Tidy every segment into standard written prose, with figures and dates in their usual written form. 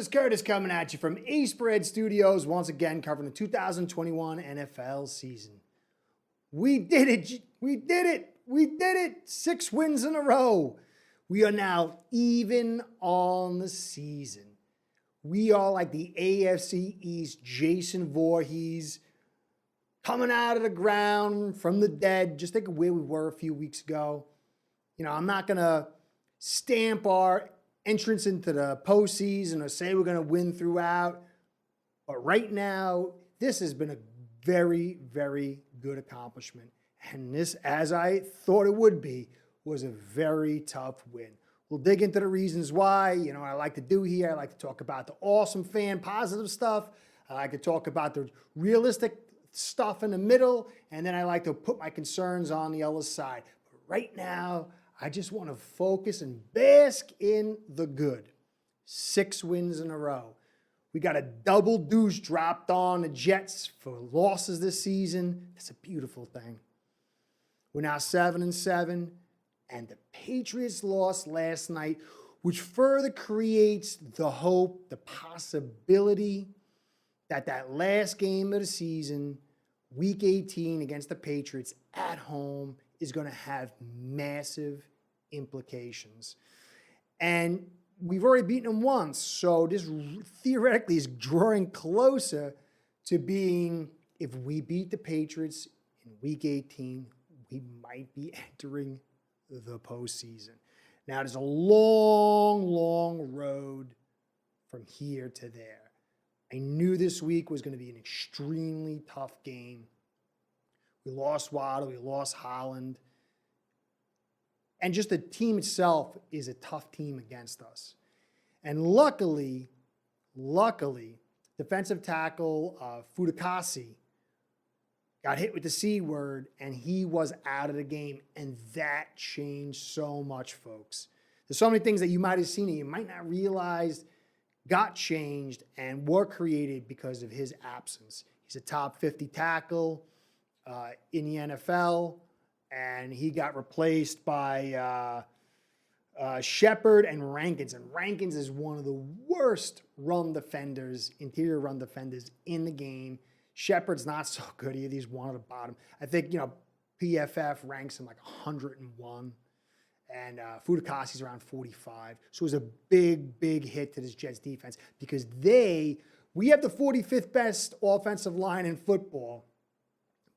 is Curtis coming at you from Spread Studios, once again covering the 2021 NFL season. We did it. We did it. We did it. 6 wins in a row. We are now even on the season. We are like the AFC East Jason Voorhees coming out of the ground from the dead. Just think of where we were a few weeks ago. You know, I'm not going to stamp our entrance into the postseason or say we're going to win throughout. But right now, this has been a very, very good accomplishment. And this, as I thought it would be, was a very tough win. We'll dig into the reasons why. You know what I like to do here. I like to talk about the awesome fan positive stuff. I like to talk about the realistic stuff in the middle. And then I like to put my concerns on the other side. But right now, I just want to focus and bask in the good. 6 wins in a row. We got a double deuce dropped on the Jets for losses this season. That's a beautiful thing. We're now 7-7, and the Patriots lost last night, which further creates the hope, the possibility that that last game of the season, Week 18 against the Patriots at home, is going to have massive implications. And we've already beaten them once, so this theoretically is drawing closer to being, if we beat the Patriots in Week 18, we might be entering the postseason. Now, there's a long, long road from here to there. I knew this week was going to be an extremely tough game. We lost Waddle, we lost Holland. And just the team itself is a tough team against us. And luckily, defensive tackle Fudakasi got hit with the C word, and he was out of the game. And that changed so much, folks. There's so many things that you might have seen and you might not realize got changed and were created because of his absence. He's a top 50 tackle in the NFL, and he got replaced by Shepard and Rankins. And Rankins is one of the worst run defenders, interior run defenders in the game. Shepard's not so good either. He's one at the bottom. I think, PFF ranks him like 101. And Fudakasi's around 45. So it was a big, big hit to this Jets defense because we have the 45th best offensive line in football,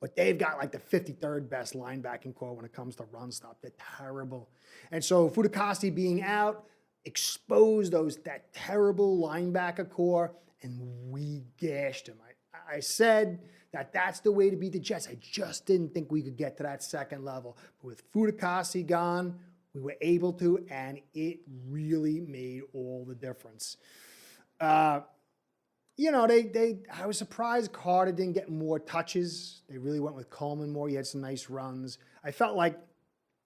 but they've got like the 53rd best linebacking core when it comes to run stop. They're terrible. And so Fudakasi being out exposed that terrible linebacker core, and we gashed him. I said that that's the way to beat the Jets. I just didn't think we could get to that second level. But with Fudakasi gone, we were able to, and it really made all the difference. I was surprised Carter didn't get more touches. They really went with Coleman more. He had some nice runs. I felt like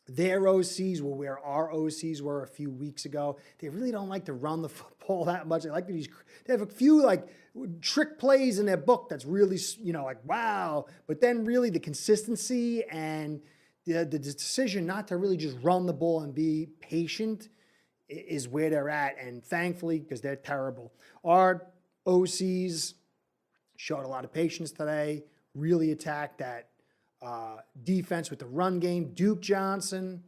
their OCs were where our OCs were a few weeks ago. They really don't like to run the football that much. They have a few trick plays in their book that's really, wow. But then really the consistency and the decision not to really just run the ball and be patient is where they're at. And thankfully, because they're terrible, our OCs showed a lot of patience today, really attacked that defense with the run game. Duke Johnson,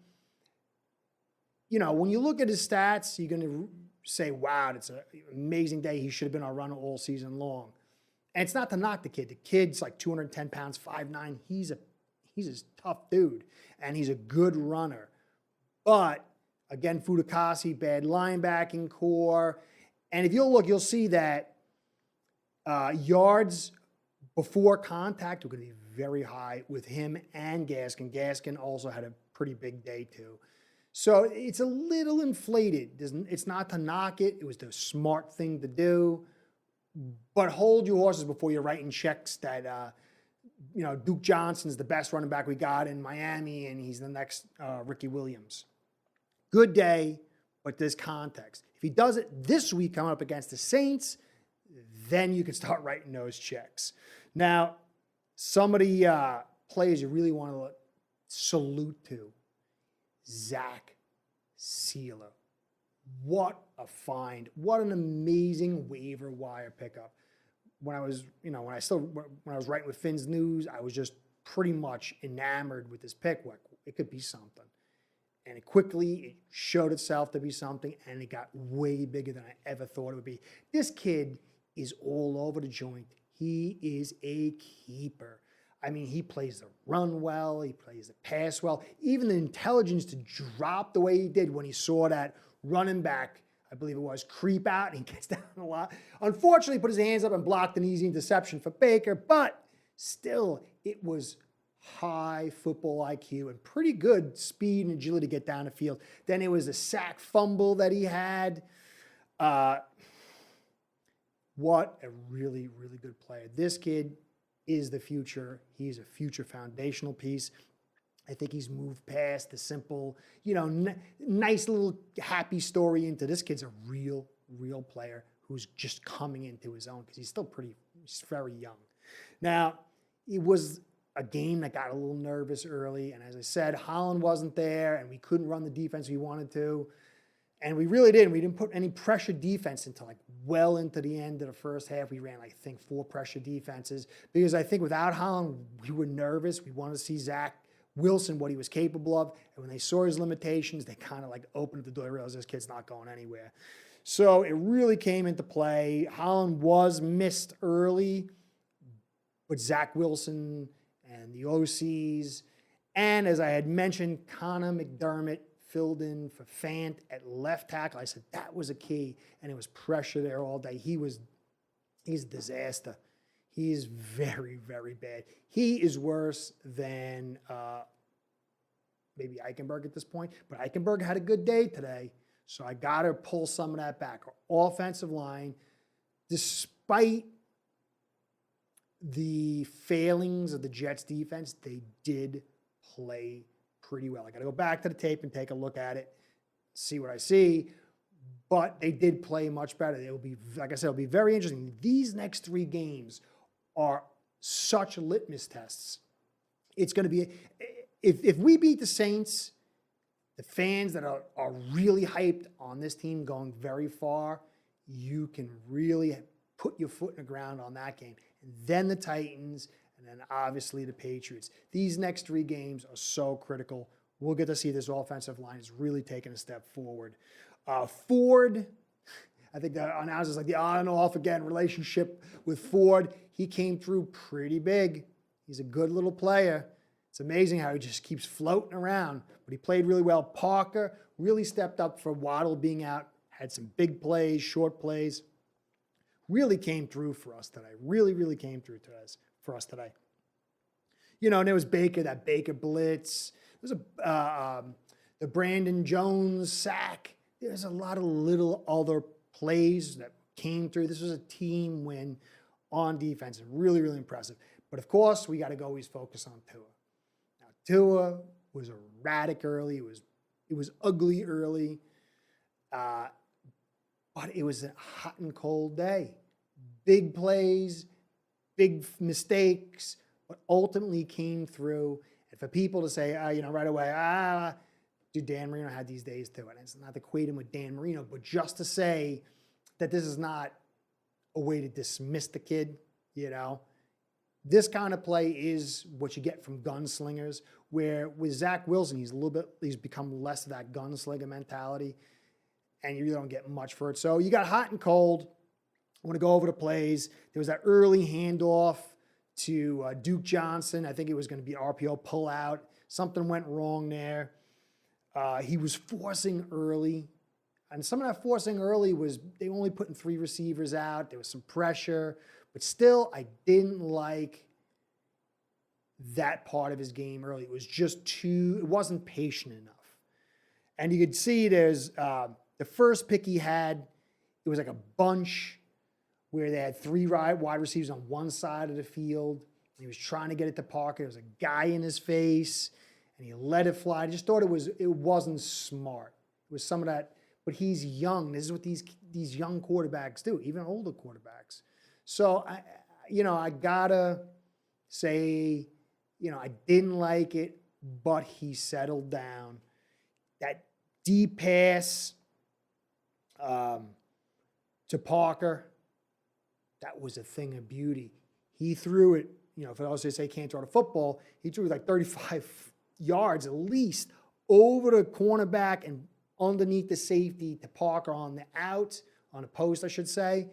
when you look at his stats, you're going to say, wow, it's an amazing day. He should have been our runner all season long. And it's not to knock the kid. The kid's like 210 pounds, 5'9". He's a tough dude, and he's a good runner. But, again, Fudakasi, bad linebacking core. And if you'll look, you'll see that yards before contact are going to be very high with him and Gaskin. Gaskin also had a pretty big day, too. So it's a little inflated. It's not to knock it. It was the smart thing to do. But hold your horses before you're writing checks that, Duke Johnson's the best running back we got in Miami, and he's the next Ricky Williams. Good day, but there's context. If he does it this week coming up against the Saints, then you can start writing those checks. Now, some of the players you really want to salute to, Zach Sealer. what a find. What an amazing waiver wire pickup. When I was writing with Finn's News, I was just pretty much enamored with this pick. It could be something. And it showed itself to be something, and it got way bigger than I ever thought it would be. This kid is all over the joint. He is a keeper. I mean, he plays the run well. He plays the pass well. Even the intelligence to drop the way he did when he saw that running back, I believe it was, creep out, and he gets down a lot. Unfortunately, put his hands up and blocked an easy interception for Baker, but still, it was high football IQ and pretty good speed and agility to get down the field. Then it was a sack fumble that he had. What a really, really good player. This kid is the future. He's a future foundational piece. I think he's moved past the simple, nice little happy story into this kid's a real, real player who's just coming into his own because he's very young. Now, it was a game that got a little nervous early. And as I said, Holland wasn't there and we couldn't run the defense we wanted to. And we really didn't. We didn't put any pressure defense until well into the end of the first half. We ran, 4 pressure defenses because I think without Holland, we were nervous. We wanted to see Zach Wilson, what he was capable of. And when they saw his limitations, they kind of opened the door, realized this kid's not going anywhere. So it really came into play. Holland was missed early, but Zach Wilson and the OCs, and as I had mentioned, Connor McDermott filled in for Fant at left tackle. I said that was a key, and it was pressure there all day. He's a disaster. He is very, very bad. He is worse than maybe Eichenberg at this point, but Eichenberg had a good day today, so I got to pull some of that back. Our offensive line, despite the failings of the Jets defense, they did play pretty well. I got to go back to the tape and take a look at it, see what I see. But they did play much better. It will be, like I said, it'll be very interesting. These next 3 games are such litmus tests. It's going to be, if we beat the Saints, the fans that are really hyped on this team going very far, you can really put your foot in the ground on that game. And then the Titans, and then obviously the Patriots. These next 3 games are so critical. We'll get to see this offensive line is really taking a step forward. Ford, I think the announcers the on and off again relationship with Ford. He came through pretty big. He's a good little player. It's amazing how he just keeps floating around, but he played really well. Parker really stepped up for Waddle being out, had some big plays, short plays. Really came through for us today. Really, really came through for us today. And there was Baker, that Baker blitz. There was the Brandon Jones sack. There's a lot of little other plays that came through. This was a team win on defense. Really, really impressive. But of course, we got to always focus on Tua. Now, Tua was erratic early. It was ugly early. But it was a hot and cold day. Big plays, big mistakes, but ultimately came through. And for people to say, right away, dude, Dan Marino had these days too. And it's not to equate him with Dan Marino, but just to say that this is not a way to dismiss the kid, This kind of play is what you get from gunslingers, where with Zach Wilson, he's become less of that gunslinger mentality, and you really don't get much for it. So you got hot and cold. I want to go over the plays. There was that early handoff to Duke Johnson. I think it was going to be an RPO pullout. Something went wrong there. He was forcing early. And some of that forcing early was they only putting 3 receivers out. There was some pressure. But still, I didn't like that part of his game early. It was just it wasn't patient enough. And you could see there's the first pick he had, it was like a bunch where they had 3 wide receivers on one side of the field. He was trying to get it to Parker. There was a guy in his face, and he let it fly. I just thought it wasn't smart. It was some of that, but he's young. This is what these young quarterbacks do, even older quarterbacks. So I gotta say, I didn't like it, but he settled down. That deep pass To Parker, that was a thing of beauty. He threw it, for those who say can't throw the football, he threw it like 35 yards at least over the cornerback and underneath the safety to Parker on the post, I should say.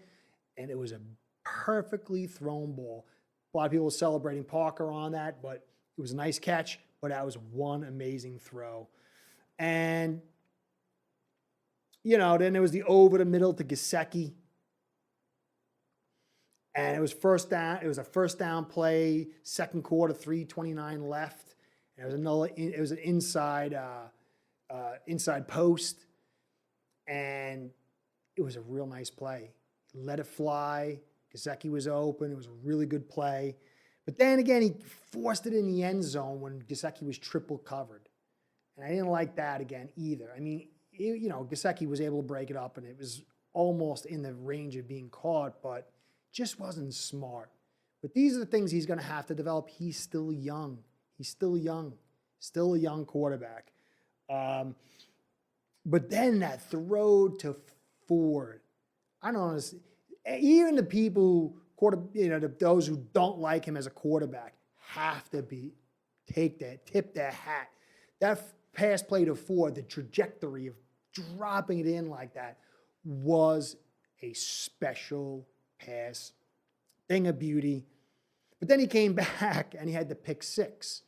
And it was a perfectly thrown ball. A lot of people were celebrating Parker on that, but it was a nice catch, but that was one amazing throw. And, then there was the over the middle to Gesicki. And it was first down. It was a first down play, second quarter, 3:29 left. And it was an inside post. And it was a real nice play. Let it fly. Gesicki was open. It was a really good play. But then again, he forced it in the end zone when Gesicki was triple covered. And I didn't like that again either. I mean, Gesicki was able to break it up, and it was almost in the range of being caught, but just wasn't smart. But these are the things he's going to have to develop. He's still young. Still a young quarterback. But then that throw to Ford, I don't know, even the people, those who don't like him as a quarterback have to tip their hat. That pass play to Ford, the trajectory of dropping it in like that was a special pass, thing of beauty. But then he came back and he had the pick six.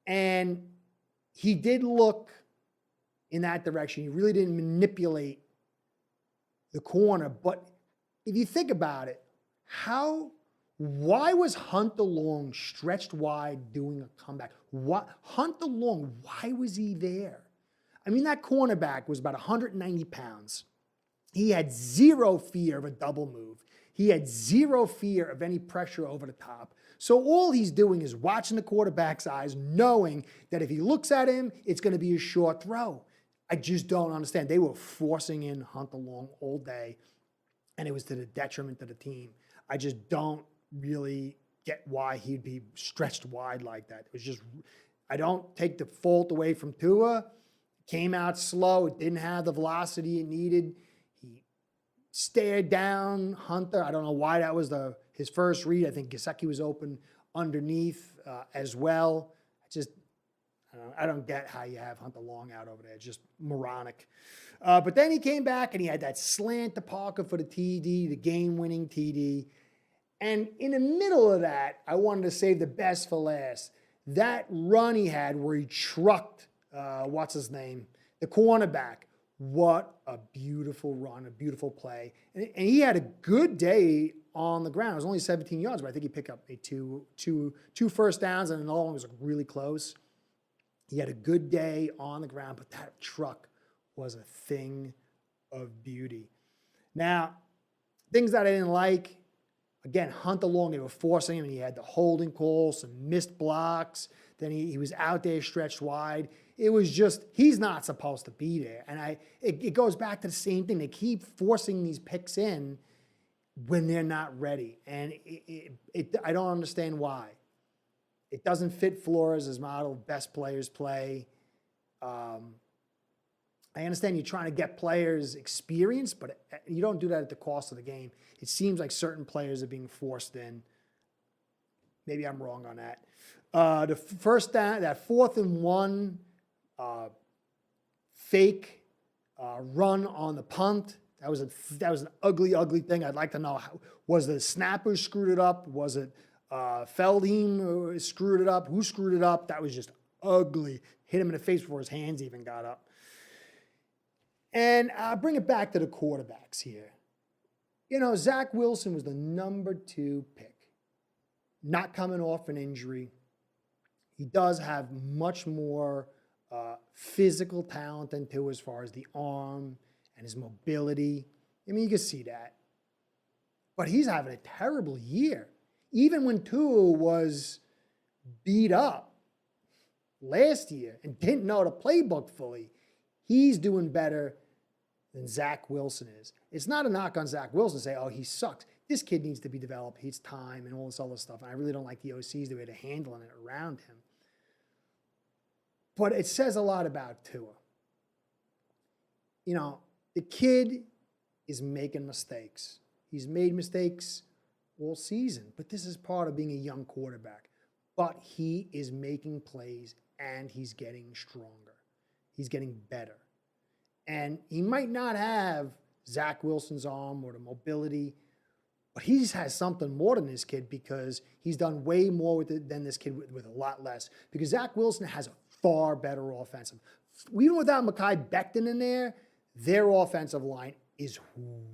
And he did look in that direction. He really didn't manipulate the corner. But if you think about it, why was Hunter Long stretched wide doing a comeback? Hunter Long, why was he there? I mean, that cornerback was about 190 pounds. He had zero fear of a double move. He had zero fear of any pressure over the top. So all he's doing is watching the quarterback's eyes, knowing that if he looks at him, it's going to be a short throw. I just don't understand. They were forcing in Hunter Long all day, and it was to the detriment of the team. I just don't really get why he'd be stretched wide like that. It was just, I don't take the fault away from Tua. Came out slow. It didn't have the velocity it needed. He stared down Hunter. I don't know why that was his first read. I think Gesicki was open underneath as well. I don't get how you have Hunter Long out over there. It's just moronic. But then he came back and he had that slant to Parker for the TD, the game-winning TD. And in the middle of that, I wanted to save the best for last. That run he had where he trucked, the cornerback. What a beautiful run, a beautiful play. And he had a good day on the ground. It was only 17 yards, but I think he picked up two first downs, and another one was really close. He had a good day on the ground, but that truck was a thing of beauty. Now, things that I didn't like, again, Hunter Long, they were forcing him, and he had the holding call, some missed blocks. Then he was out there stretched wide. It was just, he's not supposed to be there. And it goes back to the same thing. They keep forcing these picks in when they're not ready. And I don't understand why. It doesn't fit Flores' model of best players play. I understand you're trying to get players experience, but you don't do that at the cost of the game. It seems like certain players are being forced in. Maybe I'm wrong on that. The first down, that 4th and 1 fake run on the punt, that was an ugly, ugly thing. I'd like to know, was the snapper screwed it up? Was it Feldheim screwed it up? Who screwed it up? That was just ugly. Hit him in the face before his hands even got up. And I'll bring it back to the quarterbacks here. Zach Wilson was the number 2 pick. Not coming off an injury. He does have much more physical talent than Tua as far as the arm and his mobility. I mean, you can see that. But he's having a terrible year. Even when Tua was beat up last year and didn't know the playbook fully, he's doing better than Zach Wilson is. It's not a knock on Zach Wilson to say, oh, he sucks. This kid needs to be developed. He needs time and all this other stuff. And I really don't like the OCs, the way they're handling it around him. But it says a lot about Tua. The kid is making mistakes. He's made mistakes all season, but this is part of being a young quarterback. But he is making plays and he's getting stronger. He's getting better. And he might not have Zach Wilson's arm or the mobility, but he has something more than this kid because he's done way more with it than this kid with a lot less. Because Zach Wilson has a far better offensive. Even without Mekhi Becton in there, their offensive line is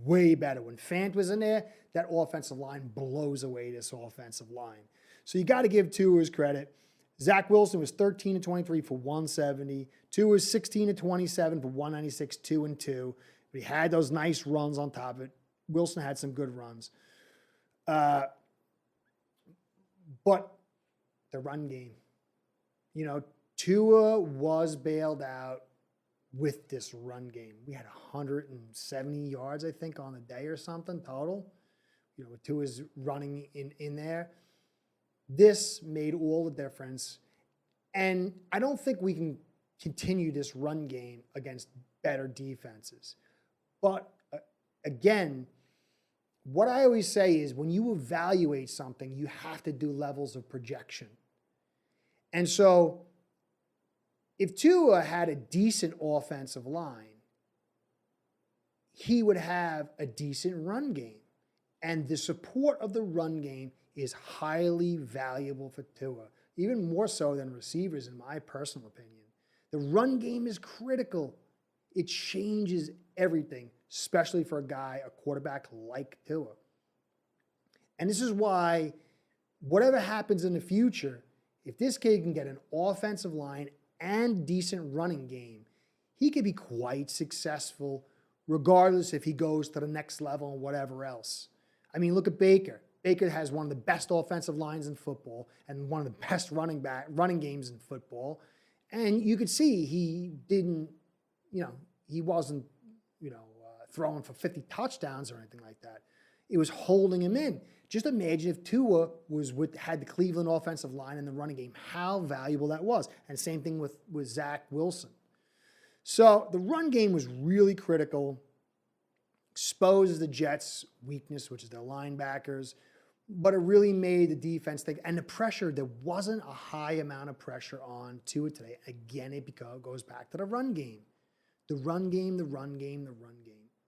way better. When Fant was in there, that offensive line blows away this offensive line. So you got to give Tua his credit. Zach Wilson was 13-23 for 170. Tua was 16-27 for 196, 2-2. But he had those nice runs on top of it. Wilson had some good runs. But the run game, Tua was bailed out with this run game. We had 170 yards, I think, on the day or something total. With Tua's running in there. This made all the difference. And I don't think we can continue this run game against better defenses. But again, what I always say is when you evaluate something, you have to do levels of projection. And so if Tua had a decent offensive line, he would have a decent run game. And the support of the run game is highly valuable for Tua, even more so than receivers, in my personal opinion. The run game is critical. It changes everything, especially for a quarterback like Tua. And this is why, whatever happens in the future, if this kid can get an offensive line and decent running game, he could be quite successful, regardless if he goes to the next level and whatever else. I mean, look at Baker. Baker has one of the best offensive lines in football and one of the best running games in football. And you could see he didn't, he wasn't, throwing for 50 touchdowns or anything like that. It was holding him in. Just imagine if Tua had the Cleveland offensive line in the running game, how valuable that was. And same thing with Zach Wilson. So the run game was really critical. Exposed the Jets' weakness, which is their linebackers, but it really made the defense think. And the pressure, there wasn't a high amount of pressure on Tua today. Again, it goes back to the run game. The run game.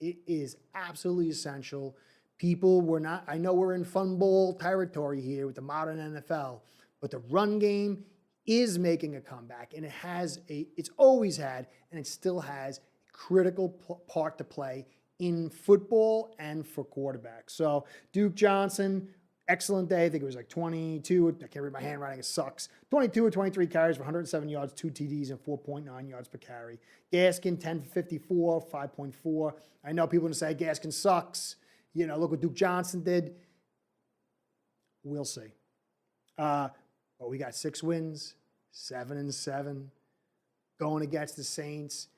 It is absolutely essential. I know we're in fun bowl territory here with the modern NFL, but the run game is making a comeback, and it's always had, and it still has a critical part to play in football and for quarterbacks. So Duke Johnson, excellent day. I think it was like 22. I can't read my handwriting. It sucks. 22 or 23 carries for 107 yards, 2 TDs, and 4.9 yards per carry. Gaskin, 10 for 54, 5.4. I know people are going to say Gaskin sucks. Look what Duke Johnson did. We'll see. But we got 6 wins, 7-7, going against the Saints.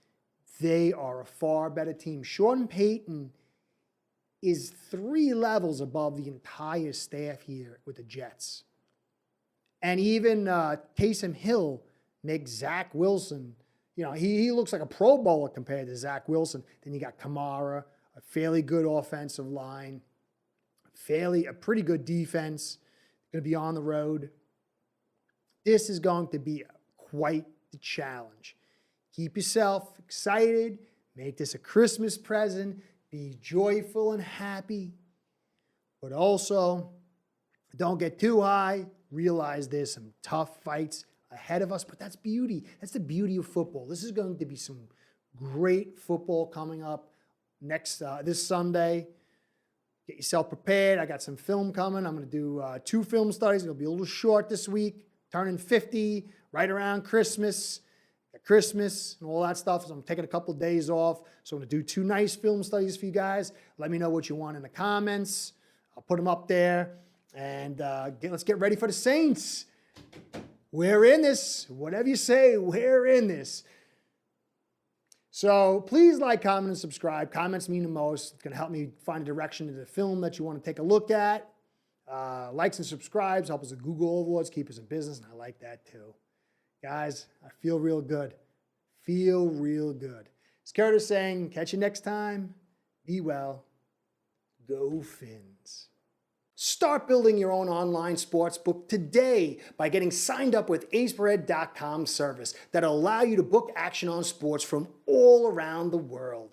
They are a far better team. Sean Payton is 3 levels above the entire staff here with the Jets. And even Taysom Hill makes Zach Wilson, he looks like a Pro Bowler compared to Zach Wilson. Then you got Kamara, a fairly good offensive line, a pretty good defense, going to be on the road. This is going to be quite the challenge. Keep yourself excited. Make this a Christmas present. Be joyful and happy. But also, don't get too high. Realize there's some tough fights ahead of us, but that's beauty. That's the beauty of football. This is going to be some great football coming up this Sunday. Get yourself prepared. I got some film coming. I'm going to do 2 film studies. It'll be a little short this week. Turning 50, right around Christmas. Christmas and all that stuff. So I'm taking a couple of days off. So I'm going to do 2 nice film studies for you guys. Let me know what you want in the comments. I'll put them up there. And let's get ready for the Saints. We're in this. Whatever you say, we're in this. So please like, comment, and subscribe. Comments mean the most. It's going to help me find a direction to the film that you want to take a look at. Likes and subscribes help us with Google Awards, keep us in business, and I like that too. Guys, I feel real good. As Curtis saying, catch you next time. Be well. Go Fins. Start building your own online sportsbook today by getting signed up with aspread.com service that'll allow you to book action on sports from all around the world.